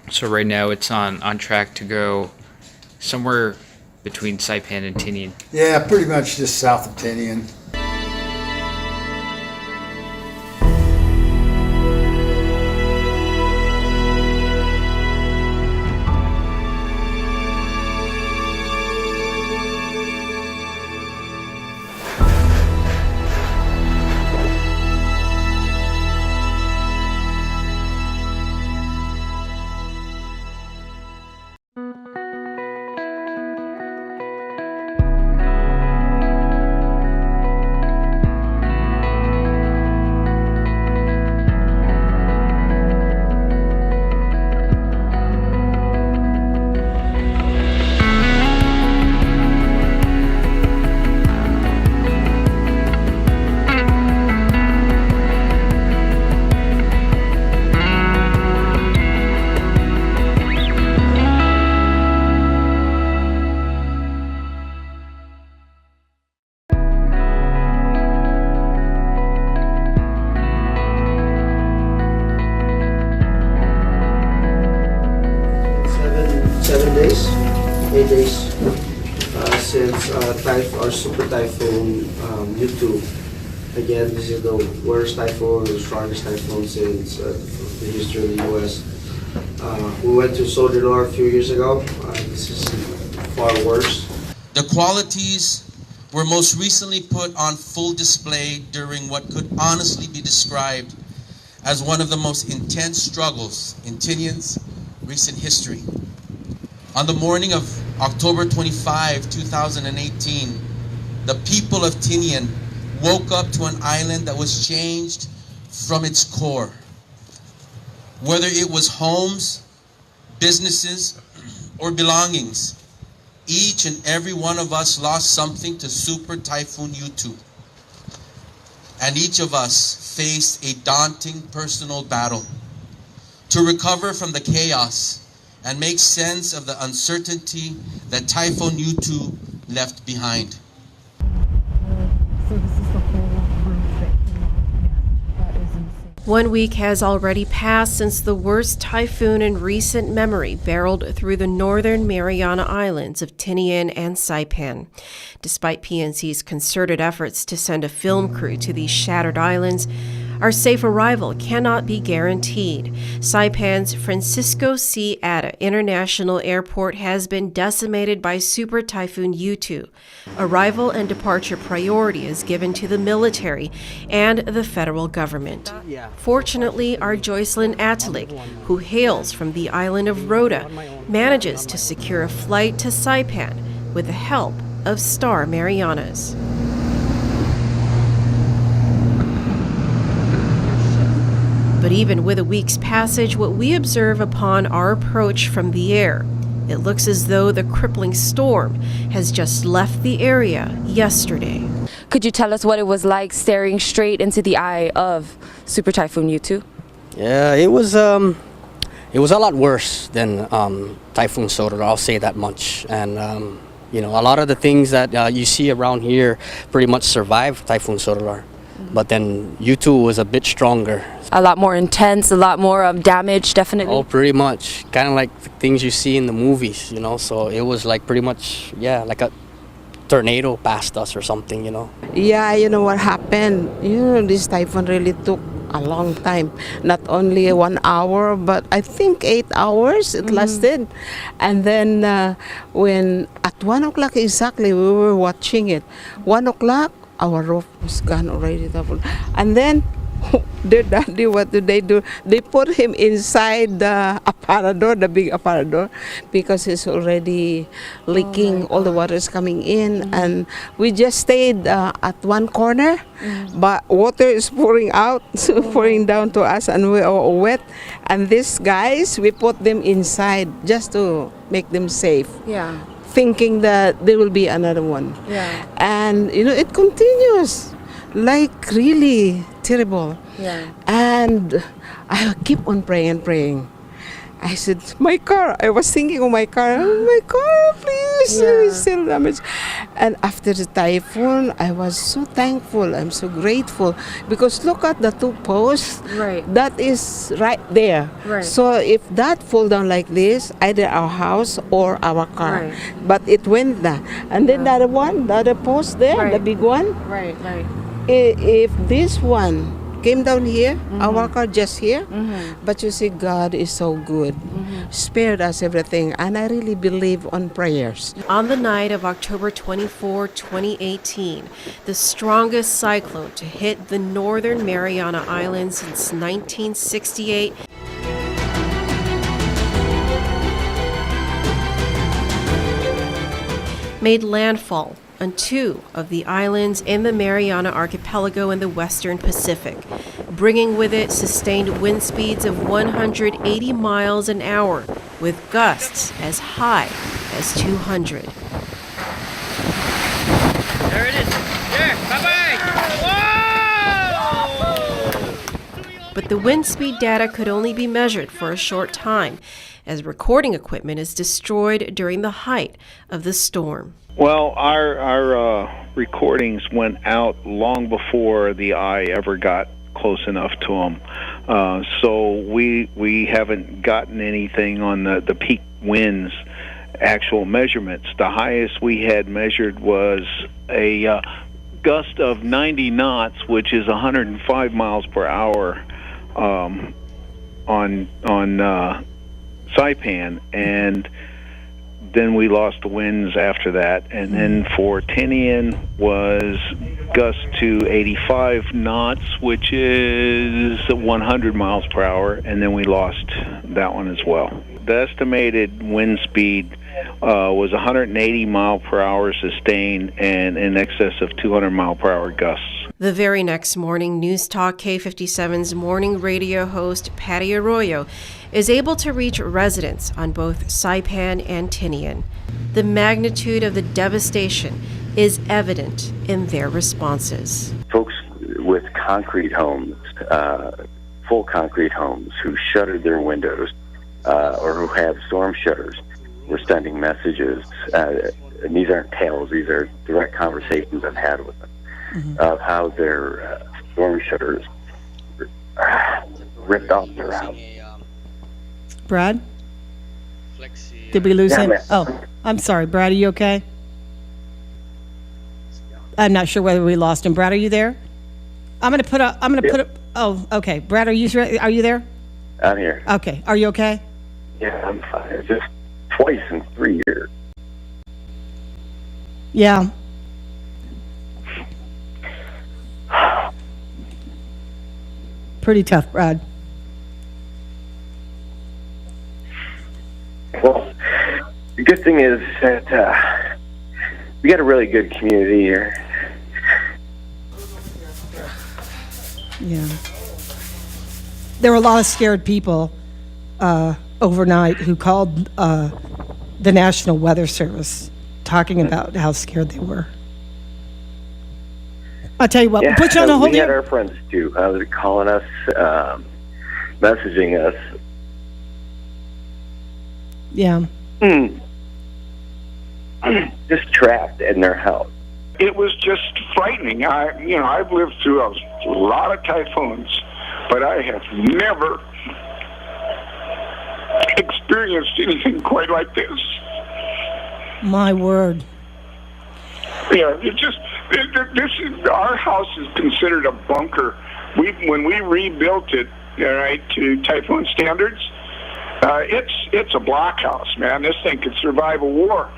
So right now it's on track to go somewhere between Saipan and Tinian. Yeah, pretty much just south of Tinian. Eight days since Super Typhoon Yutu. Again, this is the worst typhoon, the strongest typhoon since the history of the U.S. We went to Soledad a few years ago. This is far worse. The qualities were most recently put on full display during what could honestly be described as one of the most intense struggles in Tinian's recent history. On the morning of October 25, 2018, the people of Tinian woke up to an island that was changed from its core. Whether it was homes, businesses, or belongings, each and every one of us lost something to Super Typhoon Yutu. And each of us faced a daunting personal battle to recover from the chaos and make sense of the uncertainty that Typhoon Yutu left behind. One week has already passed since the worst typhoon in recent memory barreled through the northern Mariana Islands of Tinian and Saipan. Despite PNC's concerted efforts to send a film crew to these shattered islands, our safe arrival cannot be guaranteed. Saipan's Francisco C. Atta International Airport has been decimated by Super Typhoon Yutu. Arrival and departure priority is given to the military and the federal government. Fortunately, our Joycelyn Atalik, who hails from the island of Rota, manages to secure a flight to Saipan with the help of Star Marianas. But even with a week's passage, what we observe upon our approach from the air, it looks as though the crippling storm has just left the area yesterday. Could you tell us what it was like staring straight into the eye of Super Typhoon Yutu? Yeah, it was a lot worse than Typhoon Soledad, I'll say that much. And you know, a lot of the things that you see around here pretty much survived Typhoon Soledad. But then Yutu was a bit stronger. A lot more intense, a lot more damage, definitely. Oh, pretty much. Kind of like the things you see in the movies, you know. So it was like pretty much, yeah, like a tornado passed us or something, you know. Yeah, you know what happened? You know, this typhoon really took a long time. Not only 1 hour, but I think 8 hours it lasted. And then when at 1 o'clock exactly, we were watching it. 1 o'clock, our roof was gone already. And then their daddy, what do? They put him inside the aparador, the big aparador, because it's already leaking. All the water is coming in, and we just stayed at one corner, but water is pouring out, pouring down to us, and we are wet. And these guys, we put them inside just to make them safe. Yeah. thinking that there will be another one. Yeah. And it continues, like really terrible. Yeah. And I keep on praying. I said, my car. I was thinking of my car. Oh, my car, please. Yeah. It's still damaged. And after the typhoon, I was so thankful. I'm so grateful. Because look at the two posts. Right. That is right there. Right. So if that fall down like this, either our house or our car. Right. But it went down. And then the other one, the other post there, the Right. big one. Right. If this one came down here, our car just here, but you see, God is so good, spared us everything, and I really believe on prayers. On the night of October 24, 2018, the strongest cyclone to hit the northern Mariana Islands since 1968, made landfall on two of the islands in the Mariana Archipelago in the western Pacific, bringing with it sustained wind speeds of 180 miles an hour, with gusts as high as 200. There it is. There. Bye-bye. Whoa! But the wind speed data could only be measured for a short time, as recording equipment is destroyed during the height of the storm. Well, our recordings went out long before the eye ever got close enough to them. So we haven't gotten anything on the peak winds actual measurements. The highest we had measured was a gust of 90 knots, which is 105 miles per hour on Saipan, and then we lost the winds after that. And then for Tinian was gust to 85 knots, which is 100 miles per hour, and then we lost that one as well. The estimated wind speed was 180 mile per hour sustained and in excess of 200 mile per hour gusts. The very next morning, News Talk K57's morning radio host, Patty Arroyo, is able to reach residents on both Saipan and Tinian. The magnitude of the devastation is evident in their responses. Folks with concrete homes, full concrete homes, who shuttered their windows or who have storm shutters, were sending messages. And these aren't tales, these are direct conversations I've had with them, of how their storm shutters ripped off their house. Brad? Did we lose Yeah, him? ma'am. Oh, I'm sorry. Brad, are you okay? I'm not sure whether we lost him. Brad, are you there? I'm going to put up. Oh, okay. Brad, are you there? I'm here. Okay. Are you okay? Yeah, I'm fine. It's just twice in 3 years. Yeah. Pretty tough, Brad. Well, the good thing is that we got a really good community here. Yeah. There were a lot of scared people overnight who called the National Weather Service talking about how scared they were. I'll tell you what, we'll put you on a hold we had here. our friends too. They're calling us, messaging us. Yeah. Just trapped in their house. It was just frightening. I've lived through a lot of typhoons, but I have never experienced anything quite like this. My word. Yeah, our house is considered a bunker. When we rebuilt it, to Typhoon standards, it's a blockhouse, man. This thing could survive a war.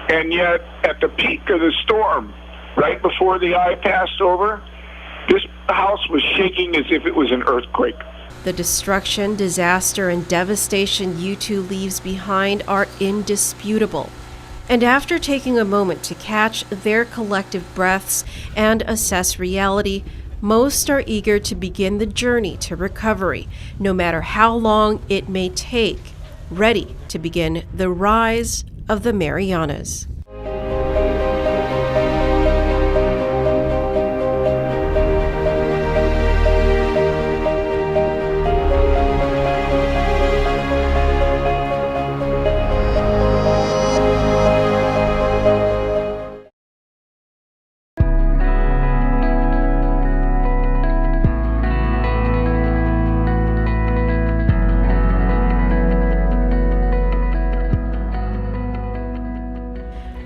And yet, at the peak of the storm, right before the eye passed over, this house was shaking as if it was an earthquake. The destruction, disaster, and devastation Yutu leaves behind are indisputable. And after taking a moment to catch their collective breaths and assess reality, most are eager to begin the journey to recovery, no matter how long it may take, ready to begin the rise of the Marianas.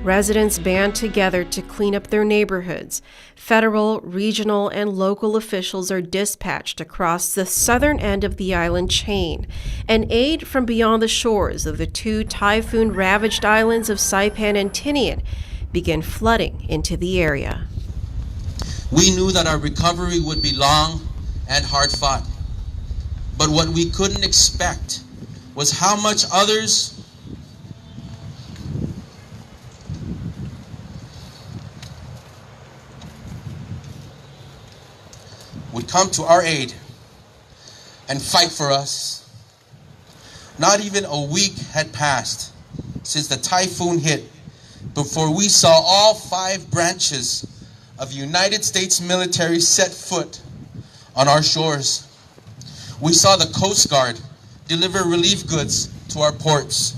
residents band together to clean up their neighborhoods. Federal, regional, and local officials are dispatched across the southern end of the island chain, and aid from beyond the shores of the two typhoon-ravaged islands of Saipan and Tinian begin flooding into the area. We knew that our recovery would be long and hard-fought, but what we couldn't expect was how much others would come to our aid and fight for us. Not even a week had passed since the typhoon hit before we saw all 5 branches of United States military set foot on our shores. We saw the Coast Guard deliver relief goods to our ports.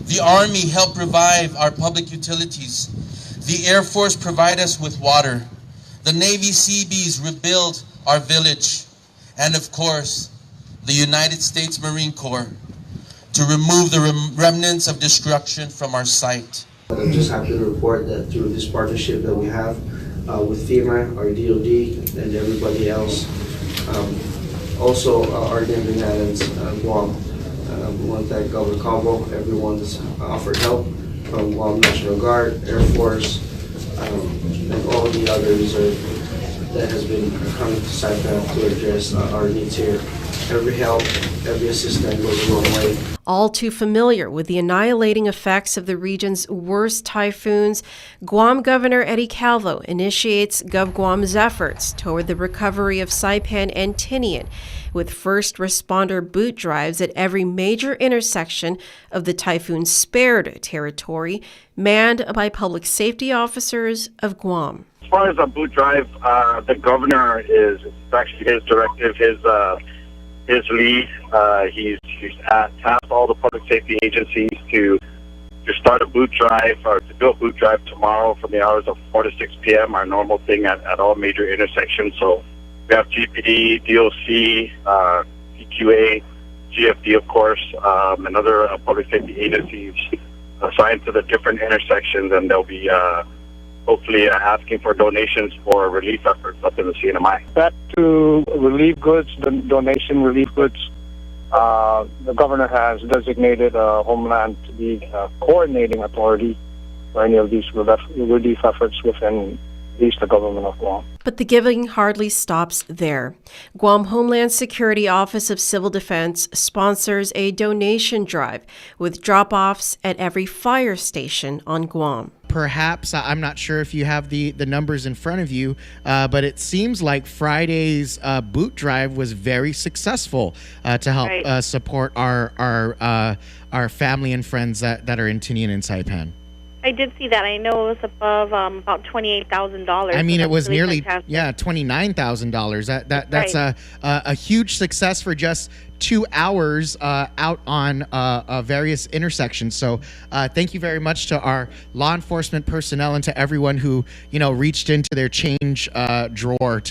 The Army helped revive our public utilities. The Air Force provide us with water. The Navy Seabees rebuild our village. And of course, the United States Marine Corps to remove the remnants of destruction from our site. I'm just happy to report that through this partnership that we have with FEMA, our DOD, and everybody else, also our neighboring islands, Guam. We want to thank Governor Cabo, everyone that's offered help from Guam National Guard, Air Force, and all the others that has been coming to Saipan to address our needs here. Every help, every assistance goes a long way. All too familiar with the annihilating effects of the region's worst typhoons, Guam Governor Eddie Calvo initiates GovGuam's efforts toward the recovery of Saipan and Tinian, with first responder boot drives at every major intersection of the typhoon-spared territory, manned by public safety officers of Guam. As far as a boot drive, the governor is actually his directive, his lead. He's tasked all the public safety agencies to start a boot drive or to do a boot drive tomorrow from the hours of 4 to 6 p.m., our normal thing at all major intersections. So we have GPD, DOC, CQA, GFD, of course, and other public safety agencies assigned to the different intersections, and they'll be hopefully asking for donations for relief efforts up in the CNMI. Back to relief goods, the donation relief goods, the governor has designated Homeland to be a coordinating authority for any of these relief efforts within at least the government of Guam. But the giving hardly stops there. Guam Homeland Security Office of Civil Defense sponsors a donation drive with drop-offs at every fire station on Guam. Perhaps, I'm not sure if you have the numbers in front of you, but it seems like Friday's boot drive was very successful to help support our family and friends that are in Tinian and Saipan. I did see that. I know it was above about $28,000. I mean, so it was really nearly fantastic. $29,000. That's a huge success for just 2 hours out on various intersections. So thank you very much to our law enforcement personnel and to everyone who reached into their change drawer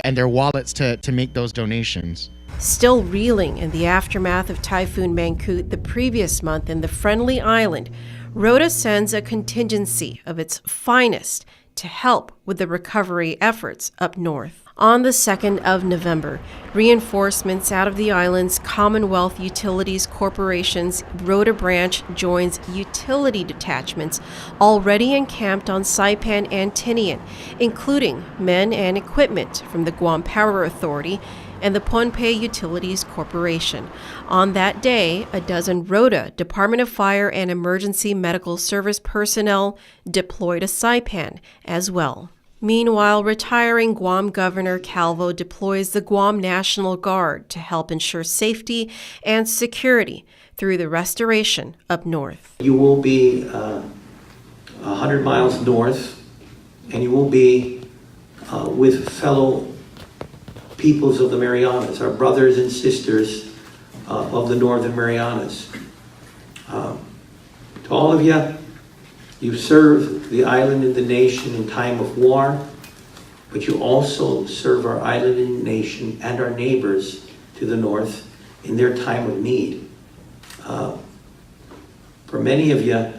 and their wallets to make those donations. Still reeling in the aftermath of Typhoon Mangkhut the previous month in the Friendly Island, Rhoda sends a contingency of its finest to help with the recovery efforts up north. On the 2nd of November, reinforcements out of the island's Commonwealth Utilities Corporation's Rhoda branch joins utility detachments already encamped on Saipan and Tinian, including men and equipment from the Guam Power Authority and the Pohnpei Utilities Corporation. On that day, a dozen Rhoda Department of Fire and Emergency Medical Service personnel deployed to Saipan as well. Meanwhile, retiring Guam Governor Calvo deploys the Guam National Guard to help ensure safety and security through the restoration up north. You will be 100 miles north, and you will be with fellow peoples of the Marianas, our brothers and sisters of the Northern Marianas. To all of you, you serve the island and the nation in time of war, but you also serve our island and nation and our neighbors to the north in their time of need. For many of you,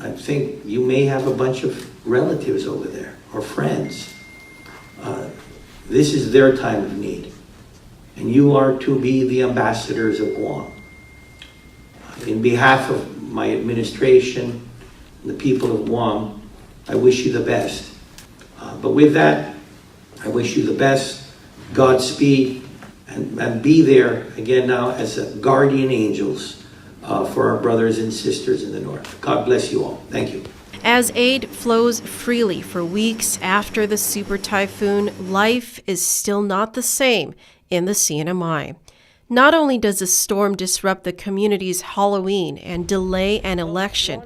I think you may have a bunch of relatives over there or friends. This is their time of need. And you are to be the ambassadors of Guam. In behalf of my administration and the people of Guam, I wish you the best. But with that, I wish you the best, Godspeed, and be there again now as guardian angels for our brothers and sisters in the North. God bless you all. Thank you. As aid flows freely for weeks after the super typhoon, life is still not the same in the CNMI. Not only does the storm disrupt the community's Halloween and delay an election,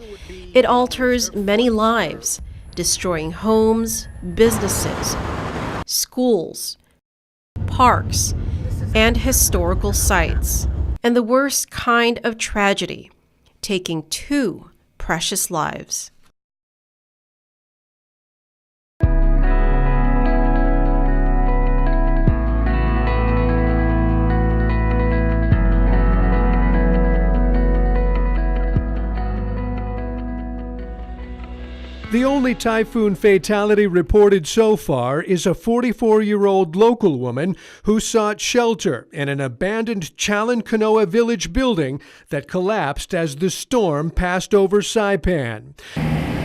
it alters many lives, destroying homes, businesses, schools, parks, and historical sites. And the worst kind of tragedy, taking 2 precious lives. The only typhoon fatality reported so far is a 44-year-old local woman who sought shelter in an abandoned Chalankanoa village building that collapsed as the storm passed over Saipan.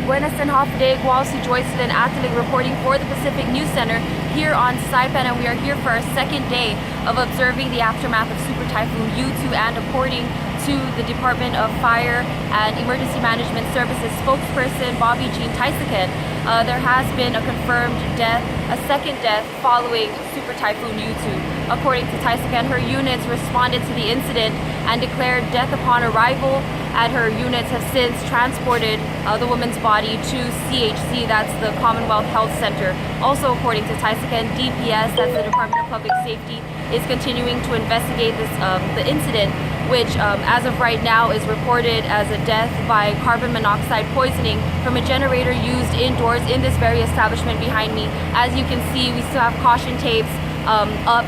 Buenas and Hafide, Gualsi Joycelyn and Atalig reporting for the Pacific News Center here on Saipan, and we are here for our second day of observing the aftermath of Super Typhoon Yutu and reporting to the Department of Fire and Emergency Management Services spokesperson Bobby Jean Tysican. There has been a confirmed death, a second death following Super Typhoon Yutu. According to Tysican, her units responded to the incident and declared death upon arrival, and her units have since transported the woman's body to CHC, that's the Commonwealth Health Center. Also, according to Tysican, DPS, that's the Department of Public Safety, is continuing to investigate this the incident, which as of right now is reported as a death by carbon monoxide poisoning from a generator used indoors in this very establishment behind me. As you can see, we still have caution tapes up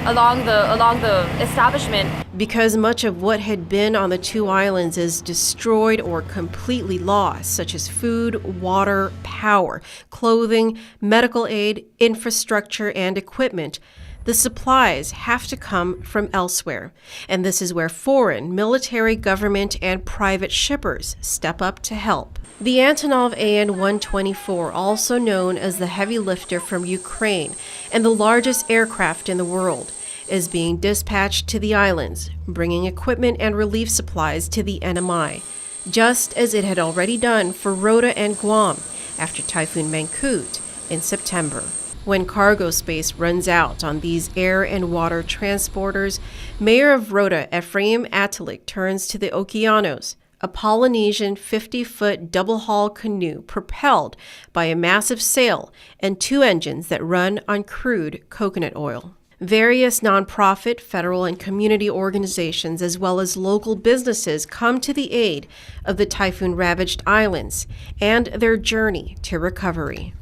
along the establishment. Because much of what had been on the 2 islands is destroyed or completely lost, such as food, water, power, clothing, medical aid, infrastructure, and equipment, the supplies have to come from elsewhere. And this is where foreign, military, government, and private shippers step up to help. The Antonov AN-124, also known as the heavy lifter from Ukraine and the largest aircraft in the world, is being dispatched to the islands, bringing equipment and relief supplies to the NMI, just as it had already done for Rota and Guam after Typhoon Mangkhut in September. When cargo space runs out on these air and water transporters, Mayor of Rota, Ephraim Atalig, turns to the Okeanos, a Polynesian 50-foot double-hull canoe propelled by a massive sail and 2 engines that run on crude coconut oil. Various nonprofit, federal, and community organizations, as well as local businesses, come to the aid of the typhoon-ravaged islands and their journey to recovery.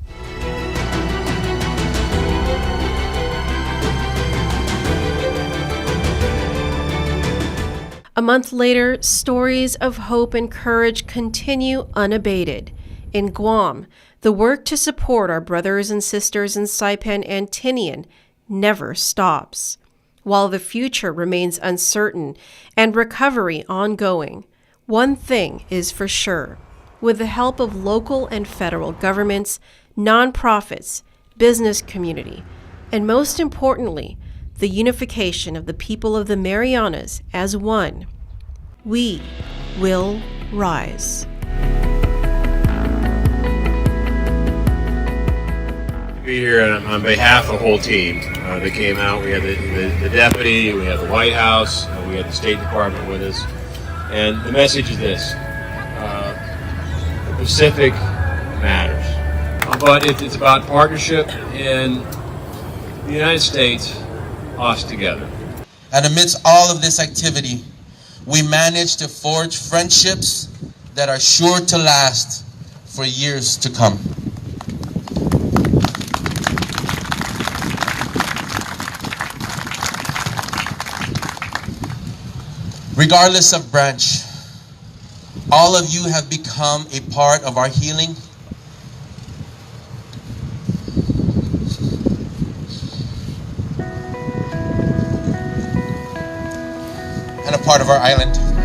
A month later, stories of hope and courage continue unabated. In Guam, the work to support our brothers and sisters in Saipan and Tinian never stops. While the future remains uncertain and recovery ongoing, one thing is for sure. With the help of local and federal governments, nonprofits, business community, and most importantly, the unification of the people of the Marianas as one, we will rise. To be here on behalf of the whole team that came out. We had the deputy, we had the White House, we had the State Department with us. And the message is this: the Pacific matters. But it's about partnership in the United States, us together. And amidst all of this activity, we managed to forge friendships that are sure to last for years to come. Regardless of branch, All of you have become a part of our healing. And a part of our island.